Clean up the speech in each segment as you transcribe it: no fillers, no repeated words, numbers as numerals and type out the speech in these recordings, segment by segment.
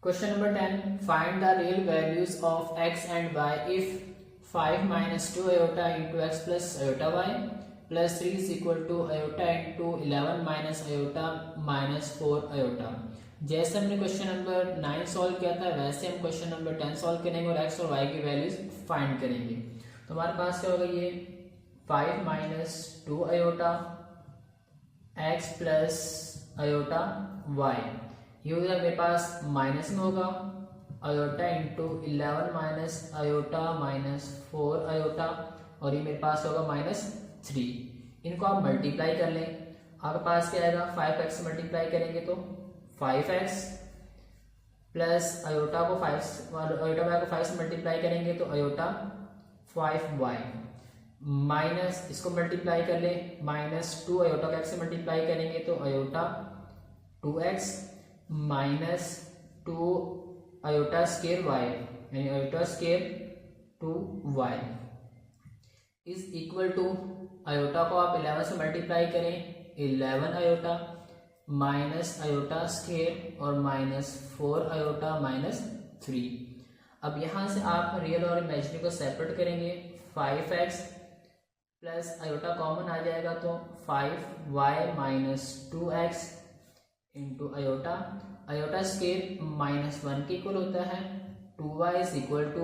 Question number 10. Find the real values of x and y if 5 minus 2 iota into x plus iota y plus 3 is equal to iota into 11 minus iota minus 4 iota. जैसे हमने question number 9 solve किया था वैसे हम question number 10 solve करेंगे और x और y की वैल्यूज फाइंड करेंगे। तो हमारे पास क्या होगा, ये 5 minus 2 iota x plus iota y, ये हो जाएगा मेरे पास माइनस में होगा iota into 11 minus iota minus 4 iota और ये मेरे पास होगा माइनस 3। इनको आप मल्टीप्लाई कर लें, आपके पास क्या आएगा 5x मल्टीप्लाई करेंगे तो 5x प्लस आयोटा को 5 आयोटा y को 5 से मल्टीप्लाई करेंगे तो आयोटा 5y माइनस इसको मल्टीप्लाई कर ले माइनस 2 आयोटा को x से मल्टीप्लाई करेंगे तो iota 2x minus 2 iota square y यानी iota square 2y is equal to iota को आप 11 से मल्टीप्लाई करें 11 आयोटा माइनस आयोटा स्केयर और माइनस 4 आयोटा माइनस 3। अब यहां से आप रियल और इमेजिनरी को सेपरेट करेंगे 5x प्लस आयोटा कॉमन आ जाएगा तो 5y minus 2x into iota, iota square minus 1 के इक्वल होता है 2y is equal to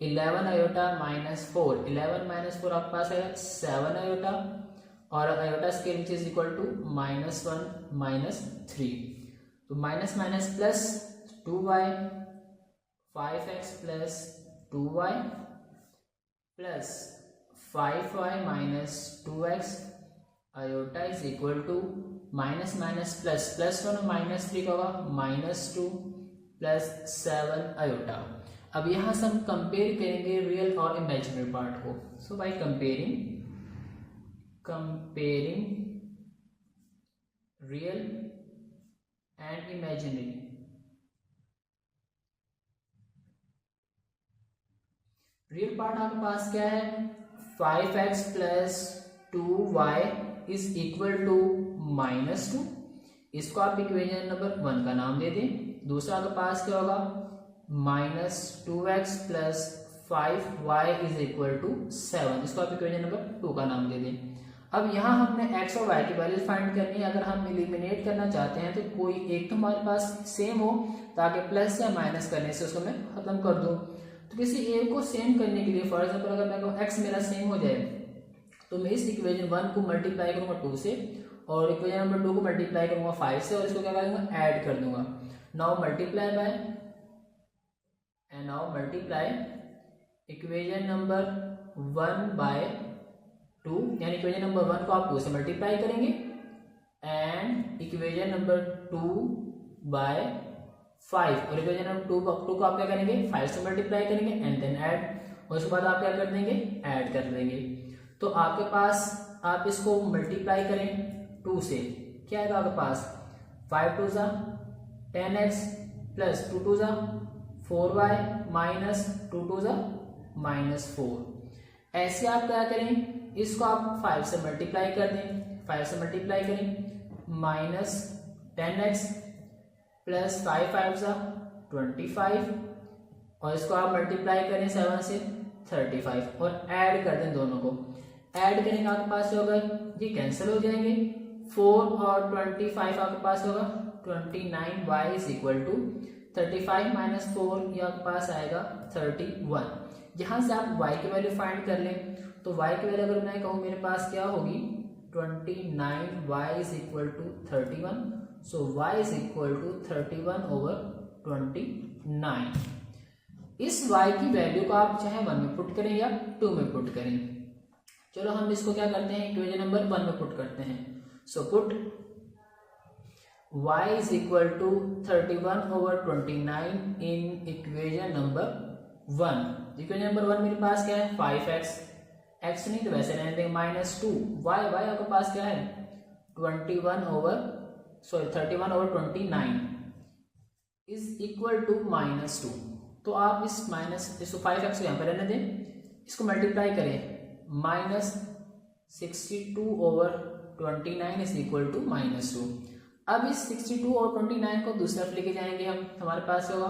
11 iota minus 4, 11 minus 4 आपके पास है 7 आयोटा और iota square which is equal to minus 1 minus 3। तो minus minus plus 2y 5x plus 2y plus 5y minus 2x iota is equal to minus minus plus plus 1 minus 3 का होगा minus 2 plus 7 iota. अब यहां से हम compare करेंगे real और imaginary part को। So by comparing real and imaginary, real part आपके पास क्या है 5x plus 2y is equal to minus 2, इसको आप इक्वेशन नंबर 1 का नाम दे दें। दूसरा आपके पास क्या होगा minus 2x plus 5y is equal to 7, इसको आप इक्वेशन नंबर 2 का नाम दे दें। अब यहाँ हमने x और y की वैल्यू फाइंड करनी है। अगर हम एलिमिनेट करना चाहते हैं तो कोई एक तो हमारे पास सेम हो ताकि प्लस या माइनस करने से उसको मैं खत्म कर दूं। तो किसी एक को सेम करने के लिए फॉर एग्जाम्पल अगर मैं कहूँ x मेरा सेम हो जाए तो मैं इस इक्वेशन 1 को मल्टीप्लाई करूंगा 2 से और इक्वेशन नंबर 2 को मल्टीप्लाई करूंगा 5 से और इसको क्या करूंगा ऐड कर दूंगा। Now multiply by and now multiply equation number 1 by 2 यानी इक्वेशन नंबर 1 को आप 2 से मल्टीप्लाई करेंगे एंड इक्वेशन नंबर 2 बाय 5 और इक्वेशन नंबर 2 को आप क्या करेंगे 5 से मल्टीप्लाई करेंगे एंड देन ऐड और उसके बाद आप क्या कर देंगे ऐड कर देंगे। तो आपके पास आप इसको मल्टीप्लाई करें 2 से, क्या आएगा आपके पास 5 2 जा 10x प्लस 2 2 जा 4y माइनस 2 2 जा माइनस 4। ऐसे आप क्या करें इसको आप 5 से मल्टीप्लाई कर दें, 5 से मल्टीप्लाई करें माइनस 10x प्लस 5 5 जा 25 और इसको आप मल्टीप्लाई करें 7 से 35 और ऐड कर दें दोनों को। ऐड करेंगे आपके पास होगा ये कैंसिल हो जाएंगे 4 और 25 आपके पास होगा 29y is equal to 35 minus 4 ये आपके पास आएगा 31। यहाँ से आप y की वैल्यू फाइंड कर लें तो y की वैल्यू अगर मैं कहूँ मेरे पास क्या होगी 29y is equal to 31। So y is equal to 31 over 29। इस y की वैल्यू को आप चाहे 1 में पुट करें या 2 में पुट करें। चलो हम इसको क्या करते हैं इक्वेशन नंबर 1 में पुट करते हैं। So put y is equal to 31 over 29 in equation number 1। Equation number 1 मेरे पास क्या है 5x, x नहीं तो वैसे रहने देंगे माइनस 2, y आपके पास क्या है 31 over 29 is equal to minus 2। तो आप इस माइनस इसको 5x को यहाँ पर रहने दें, इसको मल्टीप्लाई करें minus 62 over 29 is equal to minus 2। अब इस 62 और 29 को दूसरी तरफ लेके जाएंगे हम, हमारे पास होगा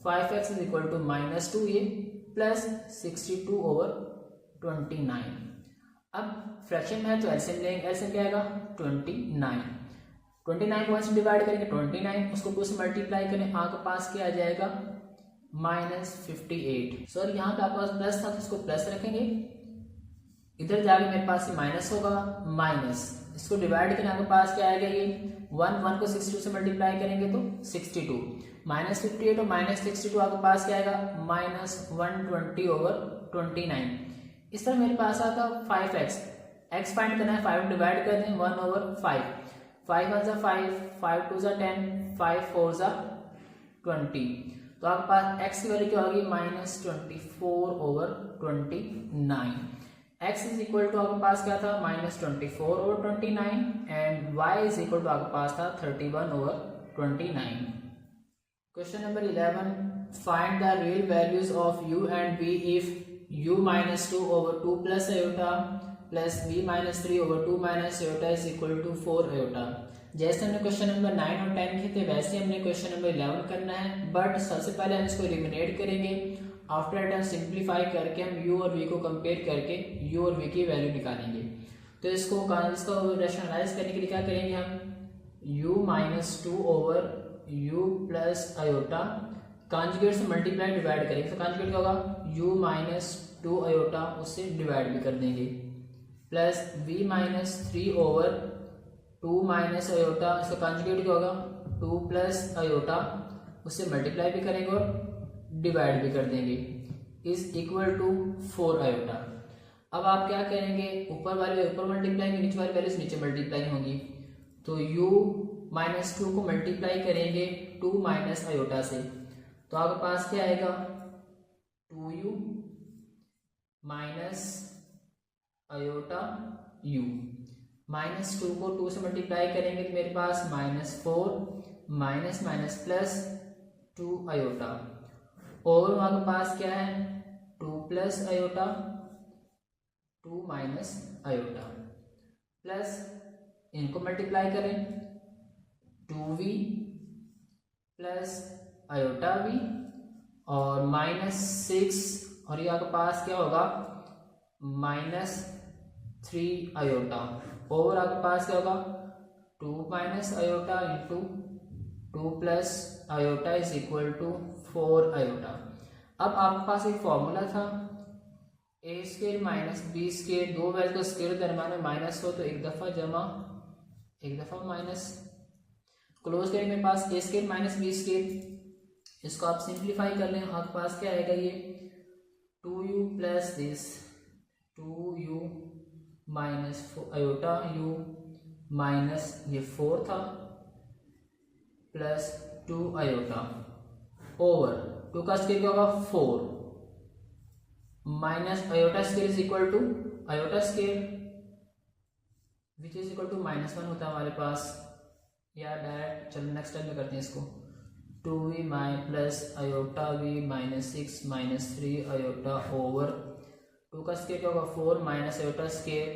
5x इज इक्वल टू -2 ये प्लस 62 ओवर 29। अब फ्रैक्शन में है तो एलसीएम लेंगे, एलसीएम क्या आएगा 29। 29 को 1 से डिवाइड करेंगे 29, उसको 2 से मल्टीप्लाई करें, आपके पास क्या आ जाएगा -58। सर यहाँ पे आपके पास प्लस था तो इसको प्लस रखेंगे, इधर जाके मेरे पास माइनस होगा माइनस, इसको डिवाइड करें आपके पास क्या आएगा ये 1 को 62 से मल्टीप्लाई करेंगे तो 62, -58 और -62 आपके पास क्या आएगा -120 ओवर 29। इस तरह मेरे पास आता 5x, x फाइंड करना है, 5 डिवाइड कर दें 1 ओवर 5, 5 1 5, 5 2 10, 5 4 20, तो आपके पास x की वैल्यू क्या होगी -24 over 29। x is equal to आपके पास क्या था -24 over 29 and y is equal to आपके पास था 31 over 29। Question number 11, find the real values of u and v if u -2 over 2 plus iota plus v -3 over 2 minus iota is equal to 4 iota। जैसे हमने question number 9 और 10 किए थे वैसे हमने क्वेश्चन नंबर 11 करना है, बट सबसे पहले हम इसको एलिमिनेट करेंगे, आफ्टर दैट हम सिंप्लीफाई करके हम u और v को कंपेयर करके u और v की वैल्यू निकालेंगे। तो इसको रैशनलाइज करने के लिए क्या करेंगे हम u -2 over u plus iota conjugate से मल्टीप्लाई डिवाइड करेंगे, तो कॉन्जुगेट क्या होगा u -2 आयोटा उससे डिवाइड भी कर देंगे, plus v -3 over 2 minus iota, इसका कॉन्जुगेट क्या होगा 2 प्लस आयोटा उससे मल्टीप्लाई भी करेंगे और डिवाइड भी कर देंगे, इज इक्वल टू 4 आयोटा। अब आप क्या करेंगे, ऊपर वाले ऊपर मल्टीप्लाई नीचे वाली वैल्यूज नीचे मल्टीप्लाई होंगी, तो u -2 को मल्टीप्लाई करेंगे 2 माइनस आयोटा से, तो आपके पास क्या आएगा 2u माइनस आयोटा u, -2 को 2 से मल्टीप्लाई करेंगे तो मेरे पास -4 माइनस माइनस प्लस 2 आयोटा, और वहां के पास क्या है 2 plus iota 2 minus iota, plus इनको मल्टीप्लाई करें 2v प्लस आयोटा v और -6, और ये आपके पास क्या होगा -3 आयोटा, और आपके पास क्या होगा 2 minus iota into 2 plus iota is equal to 4 iota. अब आपके पास एक फॉर्मूला था a square minus B square, दो वैल्यू का स्केयर दरम्यान में माइनस हो तो एक दफा जमा एक दफा माइनस, क्लोज करें मेरे पास ए स्केयर माइनस बी स्केयर, इसको आप सिंप्लीफाई कर लें, आपके पास क्या आएगा ये 2u plus this 2u minus iota u minus ये 4 था प्लस 2 आयोटा ओवर 2 का स्केयर क्या होगा 4 minus iota square is equal to iota square which is equal to -1 होता है हमारे पास, या डायरेक्ट चलो नेक्स्ट टाइम में करते हैं इसको 2v plus iota v -6 -3 iota over 2 का स्केयर क्या होगा 4 minus iota square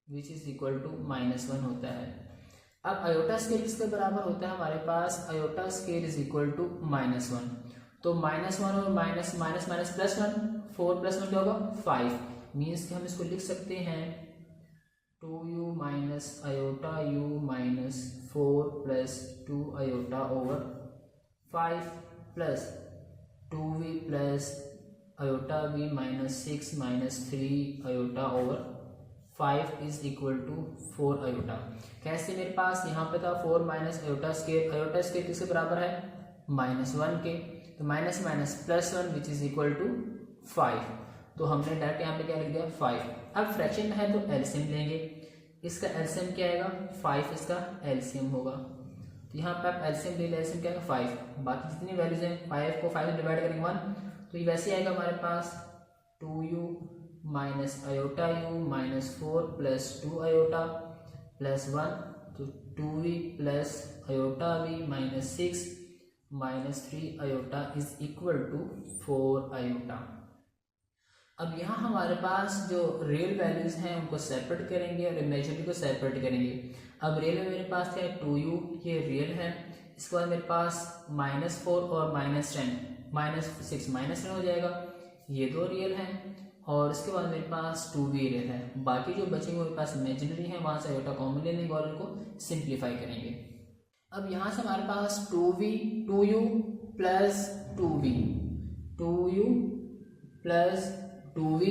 which is equal to -1 होता है। अब आयोटा स्केयर किसके बराबर होता है हमारे पास, iota square is equal to -1, तो -1 और माइनस माइनस माइनस +1, 4 + 1 क्या होगा 5, मीन्स कि हम इसको लिख सकते हैं 2u minus iota u minus 4 plus 2 iota over 5 plus 2v plus iota v -6 -3 iota over 5 is equal to 4 iota. कैसे मेरे पास यहाँ पे था 4 माइनस आयोटा स्केयर किसके बराबर है -1 के, तो minus minus +1 which is equal to 5, तो हमने डायरेक्ट यहाँ पे क्या लिख दिया 5। अब फ्रैक्शन में है तो एलसीएम लेंगे, इसका एलसीएम क्या आएगा 5, इसका एलसीएम होगा, तो यहाँ पे आप एलसीएम ले, एलसीएम क्या आएगा 5, बाकी जितनी वैल्यूज हैं 5 को 5 से डिवाइड करेंगे 1, तो ये वैसे आएगा हमारे पास 2u minus iota u minus 4 plus 2 iota plus 1, तो 2v plus iota v minus 6 -3 iota is equal to 4 iota. अब यहाँ हमारे पास जो रियल वैल्यूज हैं उनको सेपरेट करेंगे और इमेजिनरी को सेपरेट करेंगे। अब रियल में मेरे पास क्या है 2u, ये रियल है। इसके बाद मेरे पास -4 और -10, -6 -10 हो जाएगा, ये दो रियल हैं। और इसके बाद मेरे पास 2v रियल है, बाकी जो बचेंगे मेरे पास इमेजिनरी है, वहाँ से आयोटा कॉमन ले लेंगे और इनको सिंप्लीफाई करेंगे। अब यहाँ से हमारे पास 2u plus 2v, 2u plus 2v,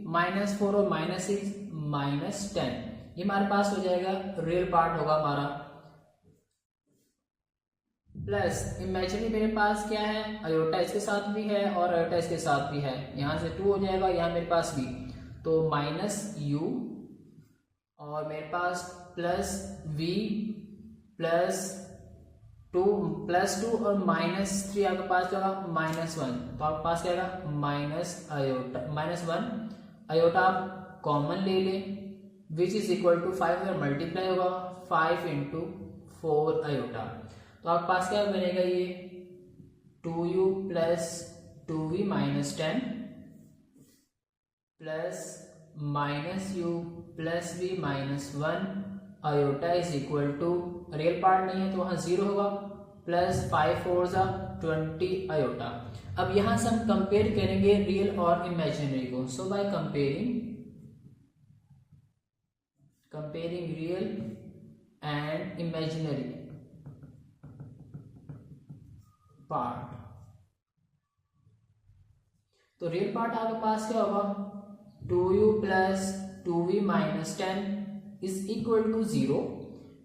-4 और -6 -10, ये हमारे पास हो जाएगा रियल पार्ट होगा हमारा। प्लस इमेजिनरी मेरे पास क्या है, आयोटा इसके साथ भी है और आयोटा इसके साथ भी है, यहाँ से 2 हो जाएगा, यहाँ मेरे पास v, तो -u और मेरे पास प्लस v प्लस 2 और -3 आपके पास क्या होगा -1, तो आपके पास क्या आएगा -1 आयोटा आप कॉमन ले लें, विच इज इक्वल टू 5 अगर मल्टीप्लाई होगा 5 इंटू 4 आयोटा, तो आपके पास क्या बनेगा, ये 2u plus 2v -10 plus -u plus v -1 iota is equal to, real part नहीं है तो वहां 0 होगा, प्लस 5 4 20 आयोटा। अब यहां से हम कंपेयर करेंगे रियल और इमेजिनरी को। So by comparing real and imaginary part, तो रियल पार्ट आपके पास क्या होगा 2u plus 2v -10 is equal to 0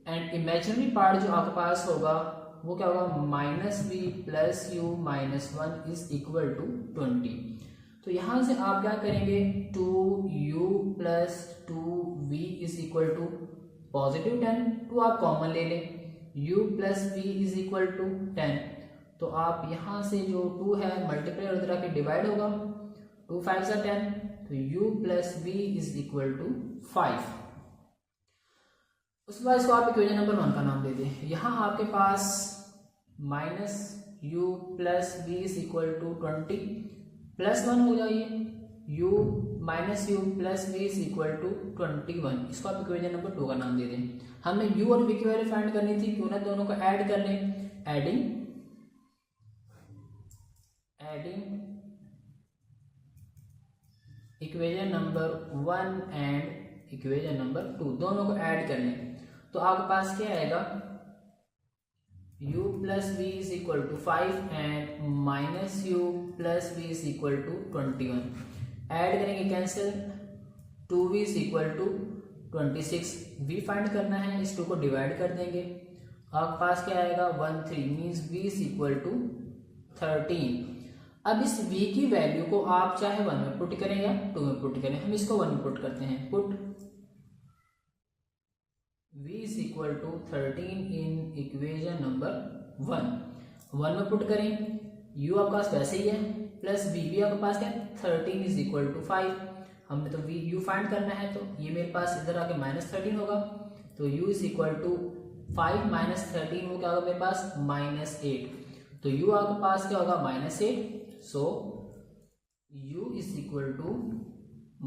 and imaginary part जो आपके पास होगा वो क्या होगा -v plus u -1 is equal to 20। तो यहां से आप क्या करेंगे 2u plus 2v is equal to positive 10, 2 आप कॉमन ले लें, u plus v is equal to 10, तो आप यहां से जो 2 है मल्टीप्लाई और इधर आके डिवाइड होगा, 2 5 10, तो u plus v is equal to 5। उसके बाद इसको आप इक्वेशन नंबर 1 का नाम दे दें। यहाँ आपके पास -u plus v is equal to 20 plus 1 हो जाइए, u plus v is equal to 21, इसको आप इक्वेशन नंबर 2 का नाम दे दें। हमें u और v की वैल्यू फाइंड करनी थी, क्यों ना दोनों को ऐड कर लें, adding equation number 1 and equation number 2 दोनों को ऐड कर लें, तो आपके पास क्या आएगा u plus v is equal to 5 and -u plus v is equal to 21, add करेंगे cancel, 2v is equal to 26, v find करना है, इस 2 को डिवाइड कर देंगे, आपके पास क्या आएगा 13 means v is equal to 13। अब इस v की वैल्यू को आप चाहे 1 में पुट करें या 2 में पुट करें, हम इसको 1 में पुट करते हैं, put v is equal to 13 in equation number 1 में पुट करें, u आपके पास वैसे ही है प्लस v भी आपके पास क्या है 13 इज इक्वल टू 5, हमें तो v u फाइंड करना है, तो ये मेरे पास इधर आके -13 होगा, तो u इज इक्वल टू 5 -13 वो क्या होगा मेरे पास -8, तो u आपके पास क्या होगा -8, so u is equal to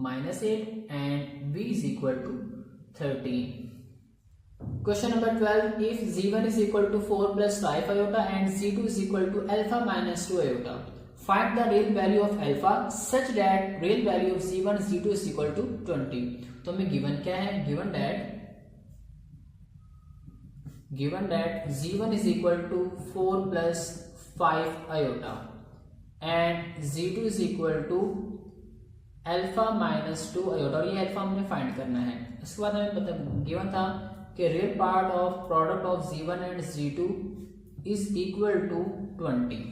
-8 and v is equal to 13. Question number 12, if z1 is equal to 4 plus 5 iota and z2 is equal to alpha minus 2 iota, find the real value of alpha such that real value of z1 z2 is equal to 20. तो हमें given क्या है, given that z1 is equal to 4 plus 5 iota and z2 is equal to alpha minus 2 iota, और ये alpha हमने find करना है। इसके बाद हमें पता गिवन था कि real part of product of z1 and z2 is equal to 20,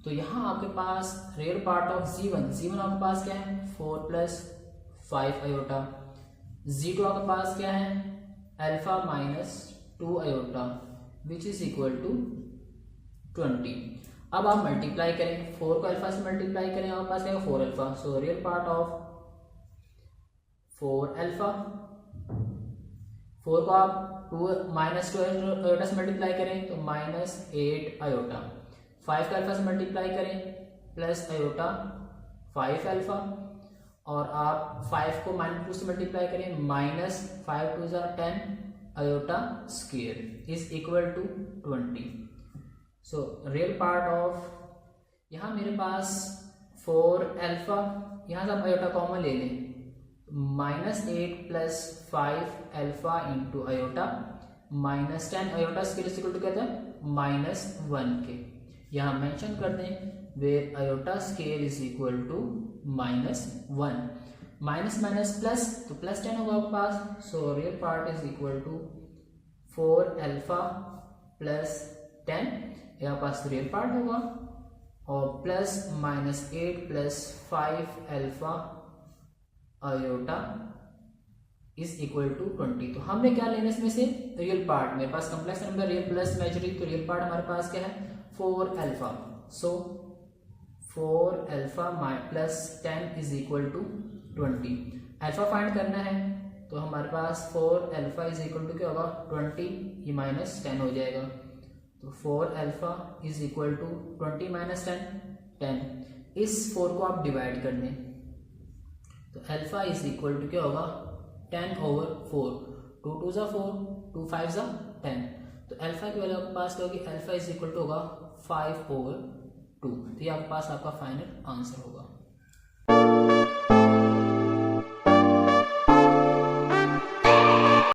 तो यहाँ आपके पास रियल पार्ट ऑफ z1 आपके पास क्या है 4 प्लस 5 आयोटा, z2 आपके पास क्या है alpha minus 2 iota which is equal to 20। अब आप मल्टीप्लाई करें, 4 को अल्फा से मल्टीप्लाई करें, आपके पास क्या है 4 alpha, so real part of 4 alpha, 4 को आप 2 माइनस 2 आयोटा से मल्टीप्लाई करें तो -8 आयोटा, 5 का अल्फा से मल्टीप्लाई करें प्लस आयोटा 5 अल्फा, और आप 5 को -2 से मल्टीप्लाई करें -5 2 10 iota square is equal to 20। So real part of, यहाँ मेरे पास 4 अल्फा, यहाँ से आप आयोटा कॉमन ले लें, -8 plus 5 alpha into iota -10 iota square is equal to क्या था -1 के। यहाँ मेंशन कर दें where iota square is equal to -1, minus minus plus तो +10 होगा आपके पास। So real part is equal to 4 alpha plus 10, यहाँ पास रियल पार्ट होगा, और plus -8 plus 5 alpha iota is equal to 20। तो हमने क्या लेना इसमें से रियल पार्ट, मेरे पास complex number real plus imaginary, तो रियल पार्ट हमारे पास क्या है 4 alpha. So 4 alpha plus 10 is equal to 20। Alpha find करना है तो हमारे पास 4 अल्फा इज इक्वल टू क्या होगा 20, ये -10 हो जाएगा। तो 4 alpha is equal to 20 minus 10। इस 4 को आप डिवाइड कर दें तो अल्फा इज इक्वल टू क्या होगा 10/4, 2 2 ज़ा 4, 2 5 ज़ा 10। तो अल्फा की वैल्यू आपके पास क्या होगी, अल्फा इज इक्वल टू होगा 5/2। तो ये आपके पास आपका फाइनल आंसर होगा।